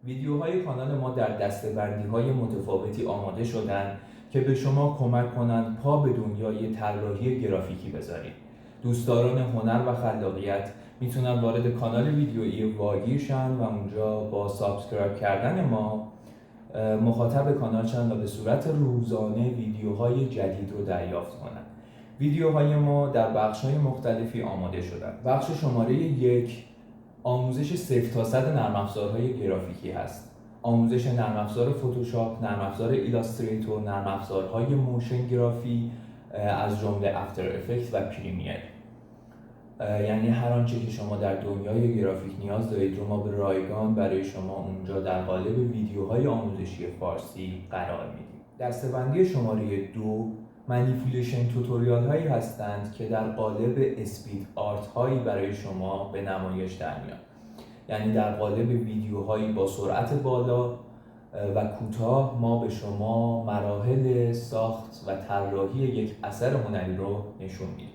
ویدیوهای کانال ما در دسته‌بندی‌های متفاوتی آماده شدند که به شما کمک کنند پا به دنیای طراحی گرافیکی بذارید. دوستداران هنر و خلاقیت میتونن وارد کانال ویدیویی واگیر شن و اونجا با سابسکرایب کردن ما مخاطب کانال شن و به صورت روزانه ویدیوهای جدید رو دریافت کنند. ویدیوهای ما در بخش‌های مختلفی آماده شدن. بخش شماره 1 آموزش 0 تا 100 نرم افزارهای گرافیکی هست. آموزش نرم افزار فتوشاپ، نرم افزار ایلاستریتور، نرم افزارهای موشن گرافی از جمله افتر افکت و پریمیر. یعنی هر آنچه که شما در دنیای گرافیک نیاز دارید رو ما به رایگان برای شما اونجا در قالب ویدیوهای آموزشی فارسی قرار میدیم. دسته‌بندی شماره 2 منیپولیشن توتوریال هایی هستند که در قالب اسپید آرت هایی برای شما به نمایش در میاد. یعنی در قالب ویدیوهایی با سرعت بالا و کوتاه ما به شما مراحل ساخت و طراحی یک اثر هنری رو نشون میدیم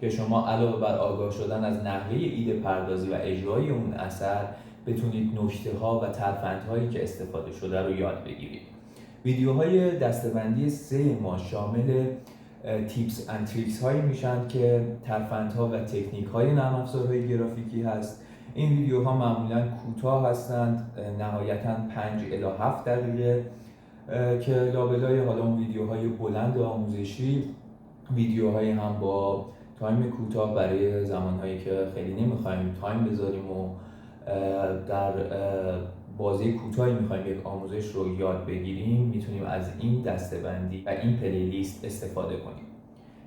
که شما علاوه بر آگاه شدن از نحوه ایده پردازی و اجرای اون اثر بتونید نکته ها و ترفندهایی که استفاده شده رو یاد بگیرید. ویدیوهای دسته‌بندی 3 ما شامل تیپس اند تریکس هایی میشن که ترفندها و تکنیک های نرم افزارهای گرافیکی هست. این ویدیوها معمولا کوتاه هستند، نهایتاً 5 الی 7 دقیقه که لابلای حالا اون ویدیوهای بلند آموزشی ویدیوهایی هم با تایم کوتاه برای زمانهایی که خیلی نمیخوایم تایم بذاریم و در بازه کوتاهی میخوایم یک آموزش رو یاد بگیریم میتونیم از این دسته‌بندی و این پلیلیست استفاده کنیم.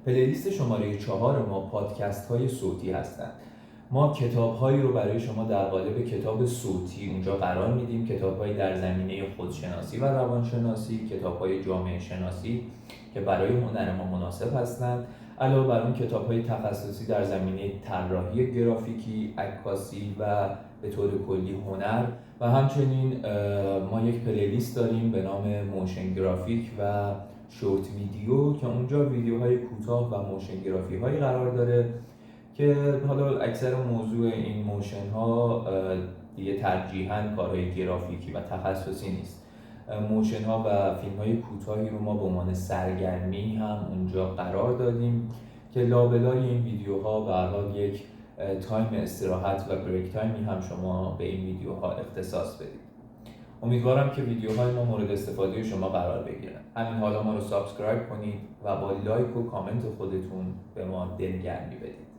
پلیلیست شماره 4 ما پادکست های صوتی هستند. ما کتاب هایی رو برای شما در قالب کتاب صوتی اونجا قرار میدیم، کتاب هایی در زمینه خودشناسی و روانشناسی، کتاب های جامعه شناسی که برای هنر ما مناسب هستند. علاوه بر اون کتاب های تخصصی در زمینه طراحی گرافیکی، عکاسی و به طور کلی هنر و همچنین ما یک پلیلیست داریم به نام موشن گرافیک و شورت ویدیو که اونجا ویدیوهای کوتاه و موشن گرافی هایی قرار داره که حالا اکثر موضوع این موشن ها دیگه ترجیحاً کارهای گرافیکی و تخصصی نیست. موشن ها و فیلم های کوتاهی رو ما به عنوان سرگرمی هم اونجا قرار دادیم که لابلای این ویدیوها به هر حال یک تایم استراحت و بریک تایمی هم شما به این ویدیوها اختصاص بدید. امیدوارم که ویدیوهای ما مورد استفاده شما قرار بگیرن. همین حالا ما رو سابسکرایب کنید و با لایک و کامنت خودتون به ما دلگرمی بدید.